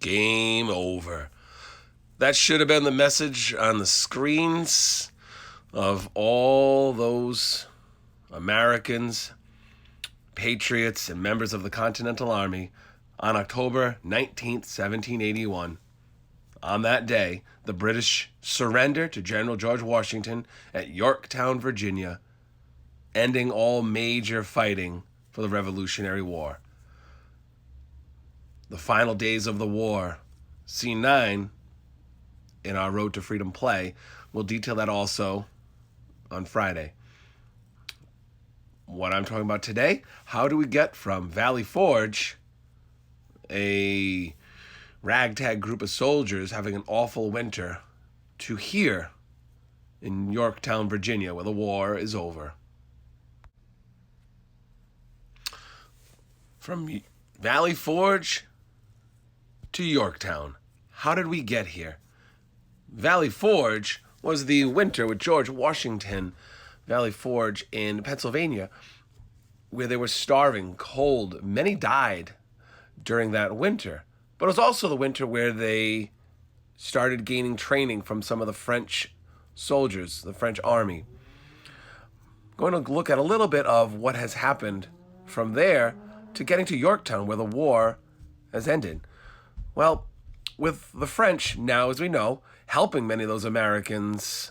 Game over. That should have been the message on the screens of all those Americans, patriots, and members of the Continental Army on October 19th, 1781. On that day, the British surrendered to General George Washington at Yorktown, Virginia, ending all major fighting for the Revolutionary War. The final days of the war, Scene 9, in our Road to Freedom play, we'll detail that also on Friday. What I'm talking about today, how do we get from Valley Forge, a ragtag group of soldiers having an awful winter, to here in Yorktown, Virginia, where the war is over? From Valley Forge to Yorktown, how did we get here? Valley Forge was the winter with George Washington. Valley Forge in Pennsylvania, where they were starving, cold. Many died during that winter. But it was also the winter where they started gaining training from some of the French soldiers, the French army. I'm going to look at a little bit of what has happened from there to getting to Yorktown, where the war has ended. Well, with the French now, as we know, helping many of those Americans,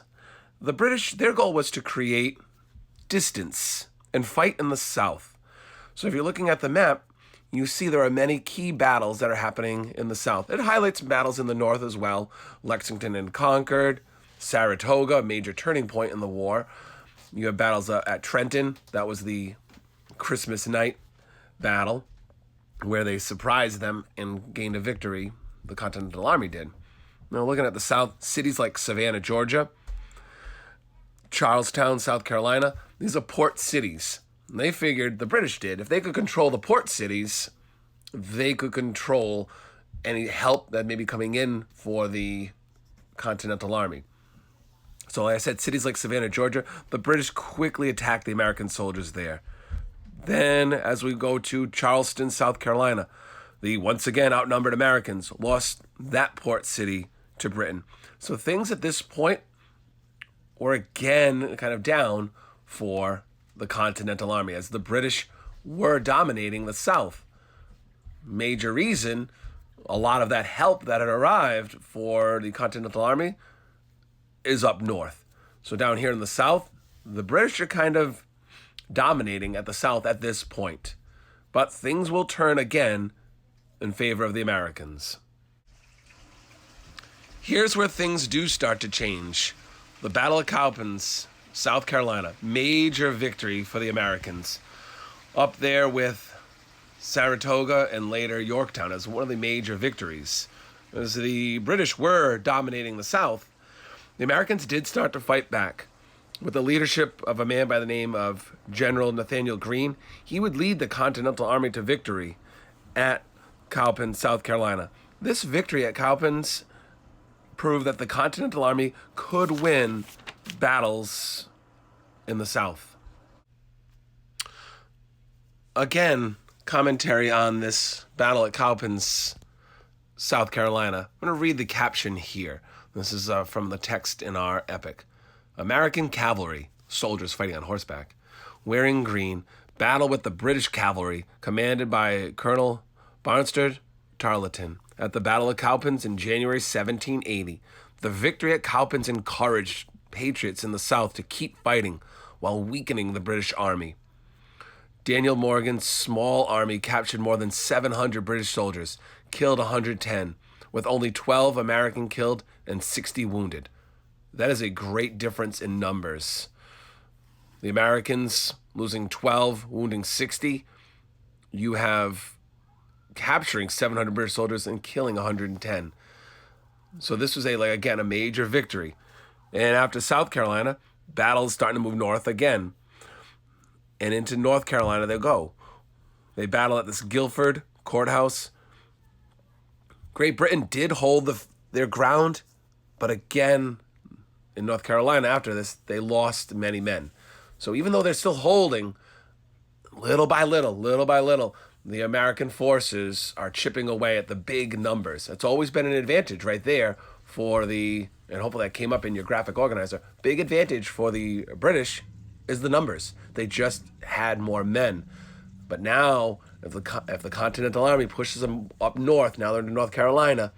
the British, their goal was to create distance and fight in the South. So if you're looking at the map, you see there are many key battles that are happening in the South. It highlights battles in the North as well. Lexington and Concord, Saratoga, a major turning point in the war. You have battles at Trenton. That was the Christmas night battle where they surprised them and gained a victory. The Continental Army did. Now looking at the South, cities like Savannah, Georgia, Charlestown, South Carolina, these are port cities. And they figured, the British did, if they could control the port cities, they could control any help that may be coming in for the Continental Army. So like I said, cities like Savannah, Georgia, the British quickly attacked the American soldiers there. Then, as we go to Charleston, South Carolina, the once again outnumbered Americans lost that port city to Britain. So things at this point were again kind of down for the Continental Army, as the British were dominating the South. Major reason, a lot of that help that had arrived for the Continental Army is up north. So down here in the South, the British are kind of dominating at the South at this point. But things will turn again in favor of the Americans. Here's where things do start to change. The Battle of Cowpens, South Carolina, major victory for the Americans. Up there with Saratoga and later Yorktown as one of the major victories. As the British were dominating the South, the Americans did start to fight back. With the leadership of a man by the name of General Nathaniel Greene, he would lead the Continental Army to victory at Cowpens, South Carolina. This victory at Cowpens proved that the Continental Army could win battles in the South. Again, commentary on this battle at Cowpens, South Carolina. I'm going to read the caption here. This is from the text in our epic. American cavalry, soldiers fighting on horseback, wearing green, battle with the British cavalry, commanded by Colonel Barnstard Tarleton, at the Battle of Cowpens in January 1780. The victory at Cowpens encouraged patriots in the South to keep fighting while weakening the British Army. Daniel Morgan's small army captured more than 700 British soldiers, killed 110, with only 12 American killed and 60 wounded. That is a great difference in numbers. The Americans losing 12, wounding 60. You have capturing 700 British soldiers and killing 110. So this was a major victory. And after South Carolina, battles starting to move north again. And into North Carolina they go. They battle at this Guilford courthouse. Great Britain did hold their ground, but again, in North Carolina after this, they lost many men. So even though they're still holding, little by little, the American forces are chipping away at the big numbers. It's always been an advantage right there for the, and hopefully that came up in your graphic organizer, big advantage for the British is the numbers. They just had more men. But now, if the Continental Army pushes them up north, now they're in North Carolina,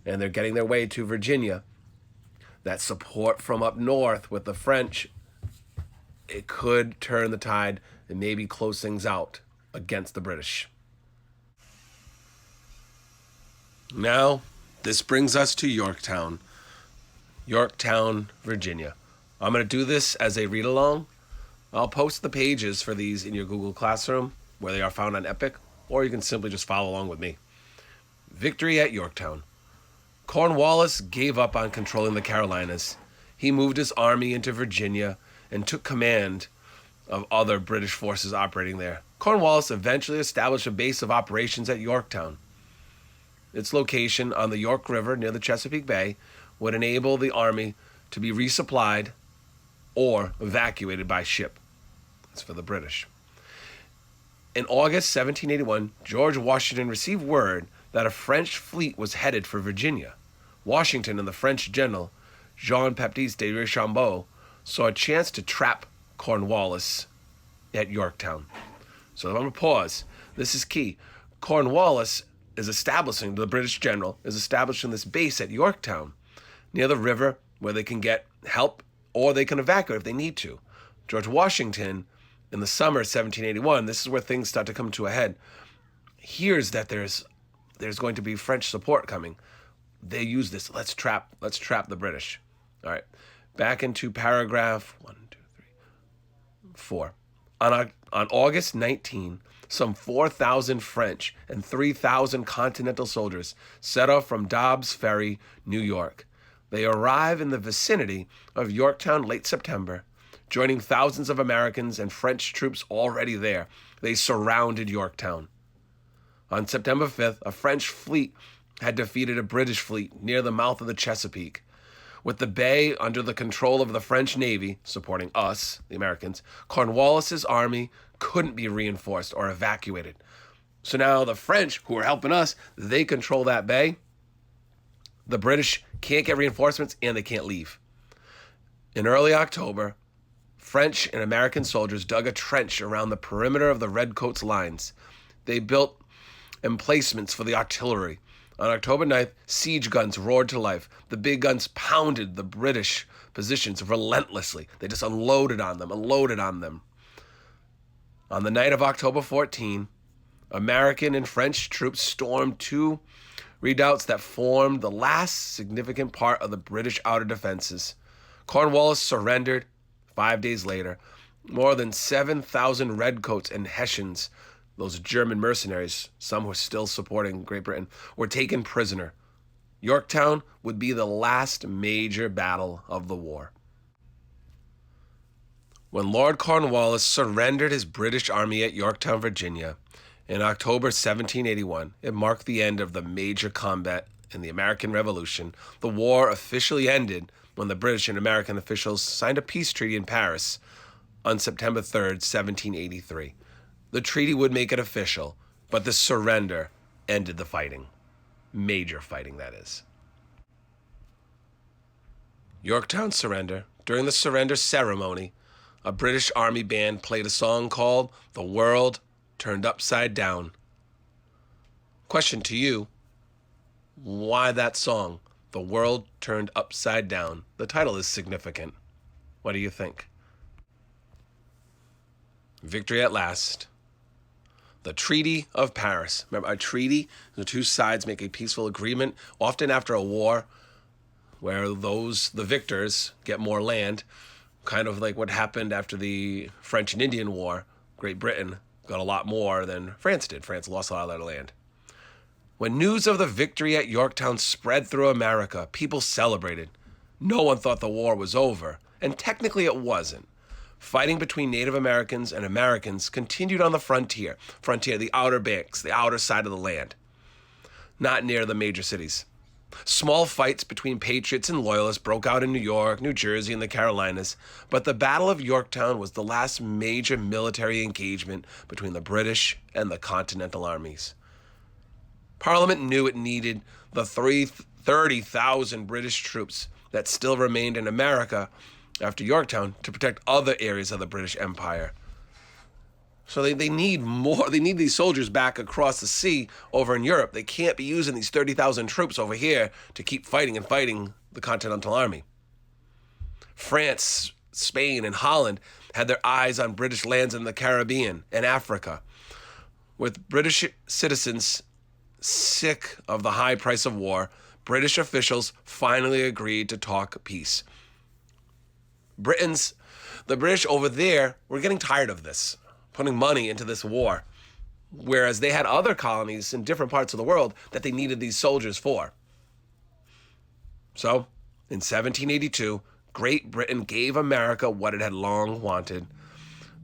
and they're getting their way to Virginia, that support from up north with the French, it could turn the tide and maybe close things out against the British. Now, this brings us to Yorktown, Virginia. I'm going to do this as a read-along. I'll post the pages for these in your Google Classroom, where they are found on Epic, or you can simply just follow along with me. Victory at Yorktown. Cornwallis gave up on controlling the Carolinas. He moved his army into Virginia and took command of other British forces operating there. Cornwallis eventually established a base of operations at Yorktown. Its location on the York River near the Chesapeake Bay would enable the army to be resupplied or evacuated by ship. That's for the British. In August 1781, George Washington received word that a French fleet was headed for Virginia. Washington and the French general, Jean-Baptiste de Rochambeau, saw a chance to trap Cornwallis at Yorktown. So I'm going to pause. This is key. Cornwallis is establishing, the British general, is establishing this base at Yorktown, near the river, where they can get help or they can evacuate if they need to. George Washington, in the summer of 1781, this is where things start to come to a head, hears that there's going to be French support coming. They use this. Let's trap the British. All right. Back into paragraph 4. On August 19, some 4,000 French and 3,000 Continental soldiers set off from Dobbs Ferry, New York. They arrive in the vicinity of Yorktown late September, joining thousands of Americans and French troops already there. They surrounded Yorktown. On September 5th, a French fleet had defeated a British fleet near the mouth of the Chesapeake. With the bay under the control of the French Navy, supporting us, the Americans, Cornwallis's army couldn't be reinforced or evacuated. So now the French, who are helping us, they control that bay. The British can't get reinforcements and they can't leave. In early October, French and American soldiers dug a trench around the perimeter of the Redcoats' lines. They built emplacements for the artillery. On October 9th, siege guns roared to life. The big guns pounded the British positions relentlessly. They just unloaded on them. On the night of October 14, American and French troops stormed two redoubts that formed the last significant part of the British outer defenses. Cornwallis surrendered 5 days later. More than 7,000 Redcoats and Hessians, those German mercenaries, some were still supporting Great Britain, were taken prisoner. Yorktown would be the last major battle of the war. When Lord Cornwallis surrendered his British army at Yorktown, Virginia, in October 1781, it marked the end of the major combat in the American Revolution. The war officially ended when the British and American officials signed a peace treaty in Paris on September 3rd, 1783. The treaty would make it official, but the surrender ended the fighting. Major fighting, that is. Yorktown surrender. During the surrender ceremony, a British Army band played a song called "The World Turned Upside Down." Question to you, why that song, "The World Turned Upside Down"? The title is significant. What do you think? Victory at last. The Treaty of Paris. Remember, a treaty, the two sides make a peaceful agreement, often after a war, where the victors get more land, kind of like what happened after the French and Indian War. Great Britain got a lot more than France did. France lost a lot of their land. When news of the victory at Yorktown spread through America, people celebrated. No one thought the war was over, and technically it wasn't. Fighting between Native Americans and Americans continued on the frontier, the outer banks, the outer side of the land, not near the major cities. Small fights between patriots and loyalists broke out in New York, New Jersey, and the Carolinas, but the Battle of Yorktown was the last major military engagement between the British and the Continental armies. Parliament knew it needed the 30,000 British troops that still remained in America after Yorktown to protect other areas of the British Empire. So they need more. They need these soldiers back across the sea over in Europe. They can't be using these 30,000 troops over here to keep fighting the Continental Army. France, Spain, and Holland had their eyes on British lands in the Caribbean and Africa. With British citizens sick of the high price of war, British officials finally agreed to talk peace. The British over there were getting tired of this, putting money into this war, whereas they had other colonies in different parts of the world that they needed these soldiers for. So, in 1782, Great Britain gave America what it had long wanted.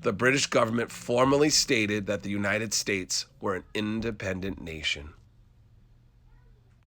The British government formally stated that the United States were an independent nation.